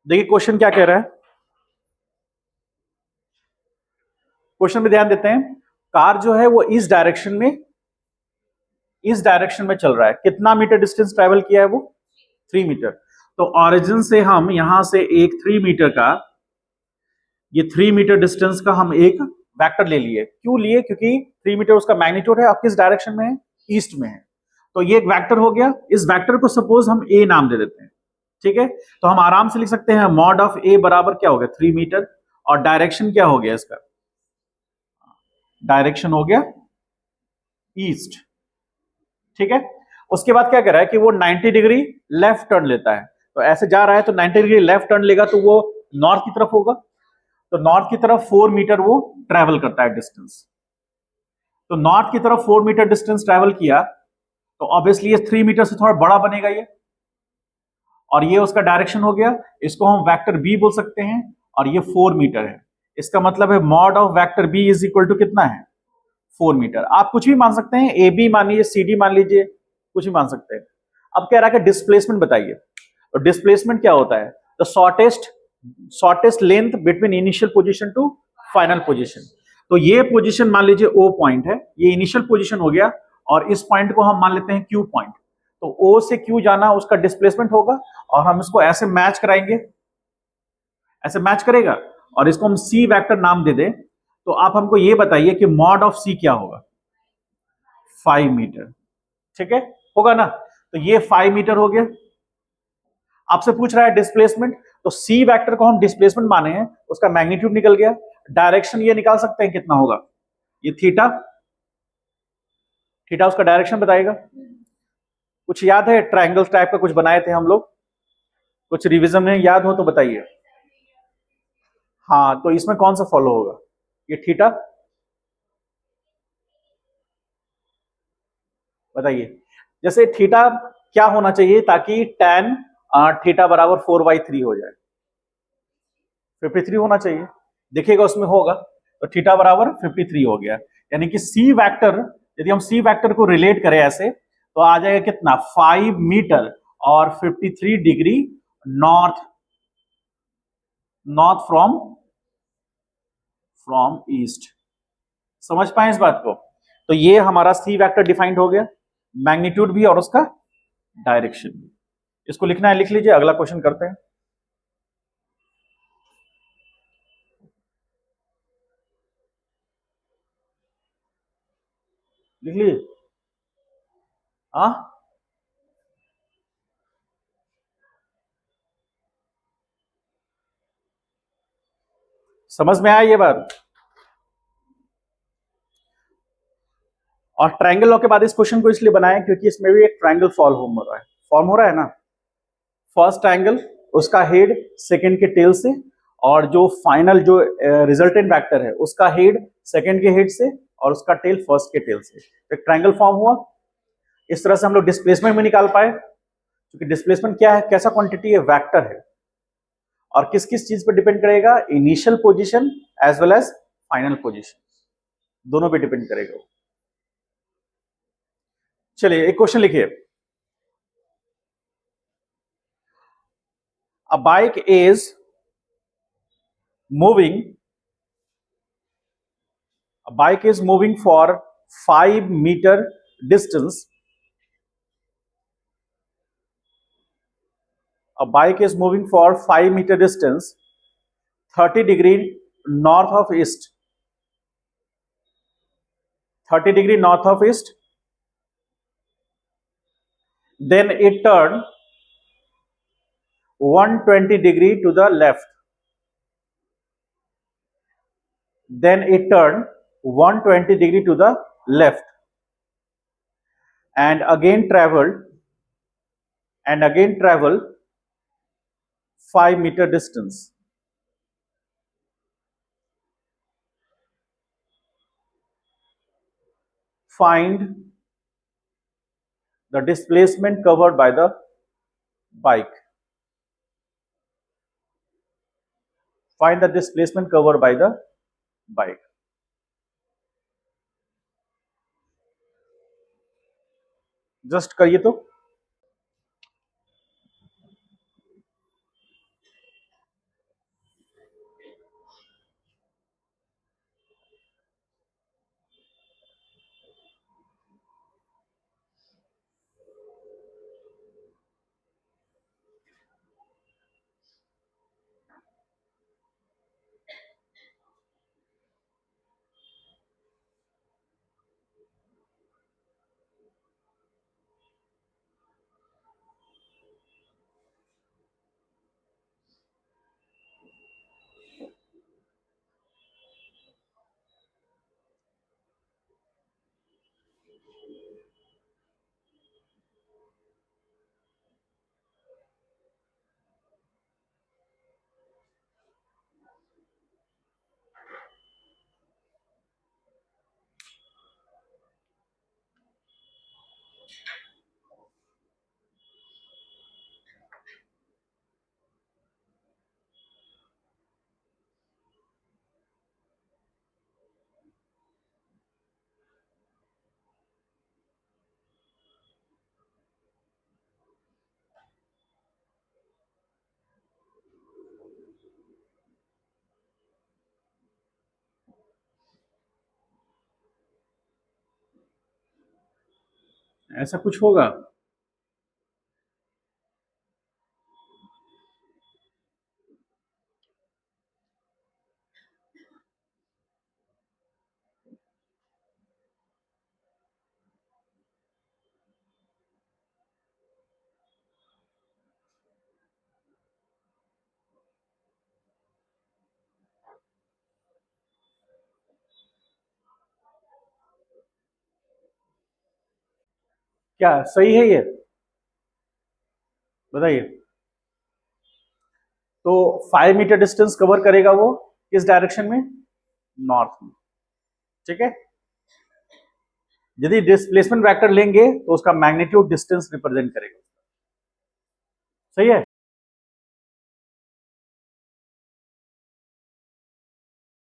देखिए क्वेश्चन क्या कह रहा है। क्वेश्चन में ध्यान देते हैं। कार जो है वो इस डायरेक्शन में चल रहा है। कितना मीटर डिस्टेंस ट्रेवल किया है वो? 3 मीटर। तो ऑरिजिन से हम यहां से एक 3 मीटर का, ये 3 मीटर डिस्टेंस का हम एक वेक्टर ले लिए। क्यों लिए? क्योंकि 3 मीटर उसका मैग्नीट्यूड है। अब किस डायरेक्शन में है? ईस्ट में है। तो ये एक वेक्टर हो गया। इस वेक्टर को सपोज हम ए नाम दे देते हैं। ठीक है, तो हम आराम से लिख सकते हैं मॉड ऑफ ए बराबर क्या हो गया? 3 मीटर। और डायरेक्शन क्या हो गया इसका? डायरेक्शन हो गया ईस्ट। ठीक है, उसके बाद क्या कर रहा है कि वो 90 डिग्री लेफ्ट टर्न लेता है। तो ऐसे जा रहा है तो 90 डिग्री लेफ्ट टर्न लेगा तो वो नॉर्थ की तरफ होगा। तो नॉर्थ की तरफ 4 मीटर वो ट्रेवल करता है डिस्टेंस। तो नॉर्थ की तरफ 4 मीटर डिस्टेंस ट्रेवल किया तो ऑब्वियसली ये 3 मीटर से थोड़ा बड़ा बनेगा ये, और ये उसका डायरेक्शन हो गया। इसको हम वेक्टर बी बोल सकते हैं, और ये 4 मीटर है। इसका मतलब है mod of vector B is equal to कितना है? 4 मीटर। आप कुछ भी मान सकते हैं, ए बी मान लीजिए, सी डी मान लीजिए, कुछ भी मान सकते हैं। अब कह रहा है कि डिस्प्लेसमेंट बताइए। तो डिस्प्लेसमेंट क्या होता है? The shortest length between initial position to final position. तो ये पोजीशन मान लीजिए ओ पॉइंट है, ये इनिशियल पोजीशन हो गया, और इस पॉइंट को हम मान लेते हैं क्यू पॉइंट। तो ओ से क्यू जाना उसका डिस्प्लेसमेंट होगा, और हम इसको ऐसे मैच कराएंगे, ऐसे मैच करेगा, और इसको हम सी वेक्टर नाम दे दें। तो आप हमको ये बताइए कि मॉड ऑफ सी क्या होगा? 5 मीटर। ठीक है, होगा ना? तो ये 5 मीटर हो गया। आपसे पूछ रहा है डिस्प्लेसमेंट, तो सी वेक्टर को हम डिस्प्लेसमेंट माने हैं, उसका मैग्नीट्यूड निकल गया। डायरेक्शन ये निकाल सकते हैं कितना होगा? ये थीटा। थीटा उसका डायरेक्शन बताएगा। कुछ याद है? ट्रायंगल टाइप का कुछ बनाए थे हम लोग, कुछ रिवीजन में याद हो तो बताइए। हाँ, तो इसमें कौन सा फॉलो होगा? ये थीटा। बताइए। जैसे थीटा क्या होना चाहिए ताकि tan थीटा बराबर 4/3 हो जाए? 53 होना चाहिए। देखिएगा उसमें होगा। तो थीटा बराबर 53 हो गया। यानी कि सी वेक्टर, यदि हम सी वेक्टर को रिलेट करें ऐसे, तो आ जाएगा कितना? 5 मीटर और 53 degree north, north from east. समझ पाए इस बात को? तो ये हमारा सी वेक्टर डिफाइंड हो गया, मैग्नीट्यूड भी और उसका डायरेक्शन भी। इसको लिखना है, लिख लीजिए, अगला क्वेश्चन करते हैं। लिख लीजिए। हाँ, समझ में आया ये बात? और ट्रायंगल लॉ के बाद इस क्वेश्चन को इसलिए बनाया क्योंकि इसमें भी एक ट्रायंगल फॉर्म हो रहा है ना। फर्स्ट ट्रायंगल, उसका हेड सेकंड के टेल से, और जो फाइनल जो रिजल्टेंट वेक्टर है उसका हेड सेकंड के हेड से, और उसका टेल फर्स्ट के टेल से। तो एक ट्रायंगल फॉर्म हुआ। इस तरह से हम लोग डिस्प्लेसमेंट में निकाल पाए, क्योंकि डिस्प्लेसमेंट क्या है? कैसा क्वांटिटी है? वेक्टर है। और किस किस चीज पर डिपेंड करेगा? Initial position as well as final position, दोनों पे डिपेंड करेगा। चलिए एक क्वेश्चन लिखिए। A bike is moving for 5 meter distance. A bike is moving for 5 meter distance, 30 degree north of east. 30 degree north of east. Then it turned 120 degree to the left. Then it turned 120 degree to the left, and again traveled 5 meter distance. Find the displacement covered by the bike. Find the displacement covered by the bike. Just करिए तो। ऐसा कुछ होगा। क्या सही है ये, बताइए। तो 5 मीटर डिस्टेंस कवर करेगा वो किस डायरेक्शन में, नॉर्थ में, ठीक है। यदि डिस्प्लेसमेंट वेक्टर लेंगे तो उसका मैग्नीट्यूड डिस्टेंस रिप्रेजेंट करेगा, सही है।